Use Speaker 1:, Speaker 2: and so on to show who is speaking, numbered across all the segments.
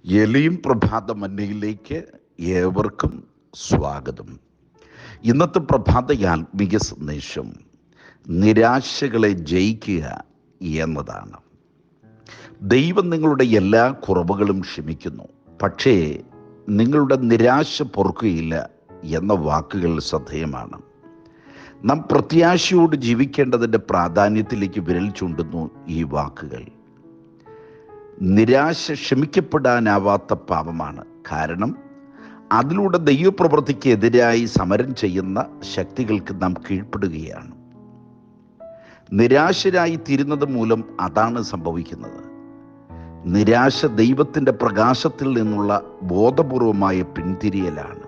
Speaker 1: എലിയും പ്രഭാത മന്നയിലേക്ക് ഏവർക്കും സ്വാഗതം. ഇന്നത്തെ പ്രഭാത ആത്മീയ സന്ദേശം നിരാശകളെ ജയിക്കുക എന്നതാണ്. ദൈവം നിങ്ങളുടെ എല്ലാ കുറവുകളും ക്ഷമിക്കുന്നു, പക്ഷേ നിങ്ങളുടെ നിരാശ പൊറുക്കുകയില്ല എന്ന വാക്കുകൾ ശ്രദ്ധേയമാണ്. നാം പ്രത്യാശയോട് ജീവിക്കേണ്ടതിൻ്റെ പ്രാധാന്യത്തിലേക്ക് വിരൽ ചൂണ്ടുന്നു ഈ വാക്കുകൾ. നിരാശ ക്ഷമിക്കപ്പെടാനാവാത്ത പാപമാണ്. കാരണം അതിലൂടെ ദൈവപ്രവൃത്തിക്ക് എതിരായി സമരം ചെയ്യുന്ന ശക്തികൾക്ക് നാം കീഴ്പ്പെടുകയാണ്. നിരാശരായി തീരുന്നത് മൂലം അതാണ് സംഭവിക്കുന്നത്. നിരാശ ദൈവത്തിൻ്റെ പ്രകാശത്തിൽ നിന്നുള്ള ബോധപൂർവമായ പിന്തിരിയലാണ്.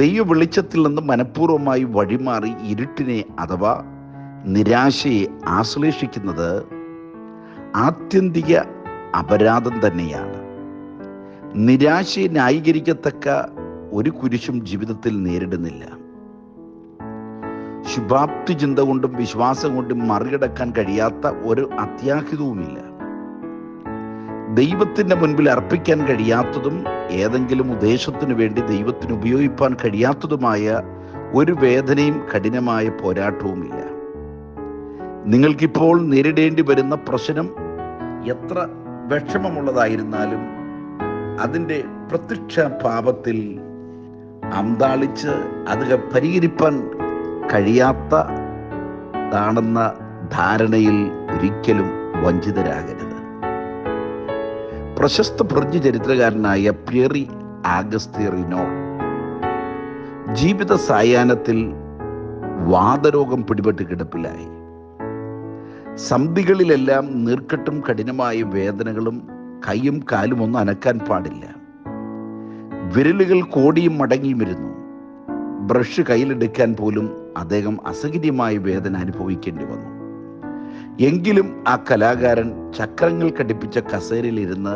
Speaker 1: ദൈവ വെളിച്ചത്തിൽ നിന്ന് മനഃപൂർവ്വമായി വഴിമാറി ഇരുട്ടിനെ അഥവാ നിരാശയെ ആശ്ലേഷിക്കുന്നത് ആത്യന്തിക അപരാധം തന്നെയാണ്. നിരാശയെ ന്യായീകരിക്കത്തക്ക ഒരു കുരിശും ജീവിതത്തിൽ നേരിടുന്നില്ല. ശുഭാപ്തി ചിന്ത കൊണ്ടും വിശ്വാസം കൊണ്ടും മറികടക്കാൻ കഴിയാത്ത ഒരു അത്യാഹിതവുമില്ല. ദൈവത്തിൻ്റെ മുൻപിൽ അർപ്പിക്കാൻ കഴിയാത്തതും ഏതെങ്കിലും ഉദ്ദേശത്തിനു വേണ്ടി ദൈവത്തിന് ഉപയോഗിക്കാൻ കഴിയാത്തതുമായ ഒരു വേദനയും കഠിനമായ പോരാട്ടവുമില്ല. നിങ്ങൾക്കിപ്പോൾ നേരിടേണ്ടി വരുന്ന പ്രശ്നം എത്ര വിഷമമുള്ളതായിരുന്നാലും അതിൻ്റെ പ്രത്യക്ഷ പാപത്തിൽ അന്താളിച്ച് അത് പരിഹരിപ്പാൻ കഴിയാത്തതാണെന്ന ധാരണയിൽ ഒരിക്കലും വഞ്ചിതരാകരുത്. പ്രശസ്ത ഫ്രഞ്ച് ചരിത്രകാരനായ പിയറി ആഗസ്തീറിനോ ജീവിത സായാഹ്നത്തിൽ വാതരോഗം പിടിപെട്ട് കിടപ്പിലായി. സന്ധികളിലെല്ലാം നീർക്കെട്ടും കഠിനമായ വേദനകളും, കൈയും കാലും ഒന്നും അനക്കാൻ പാടില്ല. വിരലുകൾ കോടിയും മടങ്ങിയും ഇരുന്നു. ബ്രഷ് കയ്യിലെടുക്കാൻ പോലും അദ്ദേഹം അസഹനീയമായ വേദന അനുഭവിക്കേണ്ടി വന്നു. എങ്കിലും ആ കലാകാരൻ ചക്രങ്ങൾ ഘടിപ്പിച്ച കസേരയിലിരുന്ന്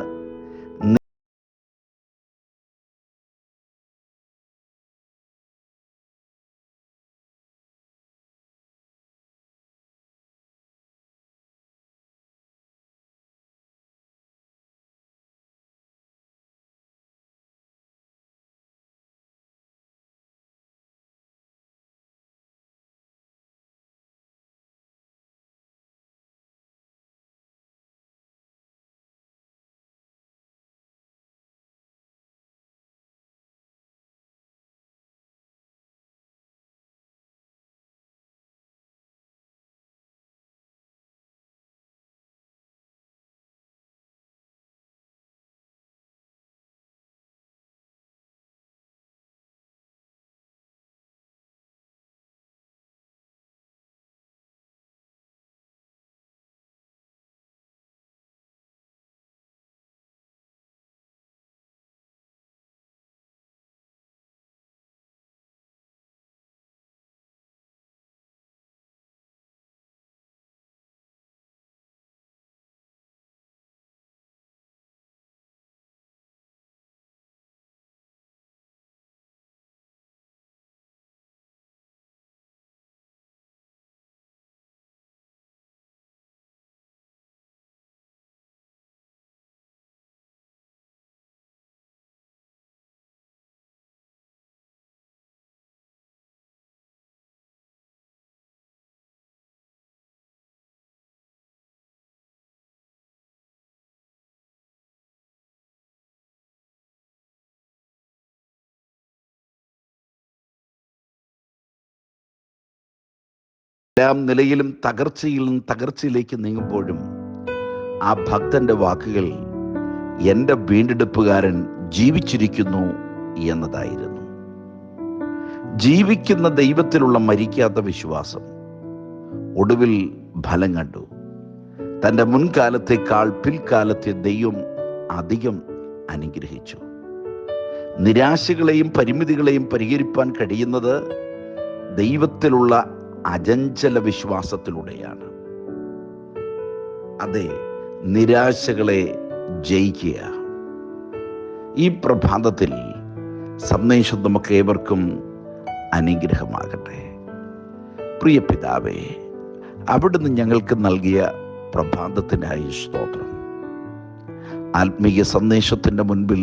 Speaker 1: എല്ലാ നിലയിലും തകർച്ചയിൽ നിന്ന് തകർച്ചയിലേക്ക് നീങ്ങുമ്പോഴും ആ ഭക്തന്റെ വാക്കുകൾ എൻ്റെ വീണ്ടെടുപ്പുകാരൻ ജീവിച്ചിരിക്കുന്നു എന്നതായിരുന്നു. ജീവിക്കുന്ന ദൈവത്തിലുള്ള മരിക്കാത്ത വിശ്വാസം ഒടുവിൽ ഫലം കണ്ടു. തൻ്റെ മുൻകാലത്തേക്കാൾ പിൽക്കാലത്തെ ദൈവം അധികം അനുഗ്രഹിച്ചു. നിരാശകളെയും പരിമിതികളെയും പരിഹരിപ്പാൻ കഴിയുന്നത് ദൈവത്തിലുള്ള അചഞ്ചല വിശ്വാസത്തിലൂടെയാണ്. അതെ, നിരാശകളെ ജയിക്കുക. ഈ പ്രഭാതത്തിൽ സന്ദേശം നമുക്ക് ഏവർക്കും അനുഗ്രഹമാകട്ടെ. പ്രിയ പിതാവേ, അവിടുന്ന് ഞങ്ങൾക്ക് നൽകിയ പ്രഭാതത്തിനായി സ്തോത്രം. ആത്മീയ സന്ദേശത്തിൻ്റെ മുൻപിൽ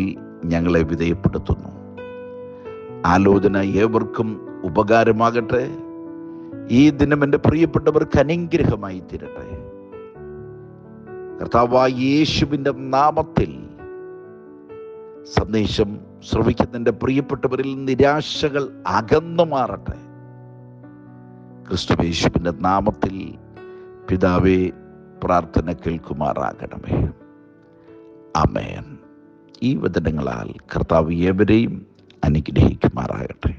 Speaker 1: ഞങ്ങളെ വിധേയപ്പെടുത്തുന്നു. ആലോചന ഏവർക്കും ഉപകാരമാകട്ടെ. ഈ ദിനം എൻ്റെ പ്രിയപ്പെട്ടവർക്ക് അനുഗ്രഹമായി തീരട്ടെ. കർത്താവായ യേശുവിൻ്റെ നാമത്തിൽ സന്ദേശം ശ്രവിക്കുന്ന എൻ്റെ പ്രിയപ്പെട്ടവരിൽ നിരാശകൾ അകന്നു മാറട്ടെ. ക്രിസ്തുയേശുവിൻ്റെ നാമത്തിൽ പിതാവേ, പ്രാർത്ഥന കേൾക്കുമാറാകണമേ. ആമേൻ. ഈ വചനങ്ങളാൽ കർത്താവ് ഏവരെയും അനുഗ്രഹിക്കുമാറാകട്ടെ.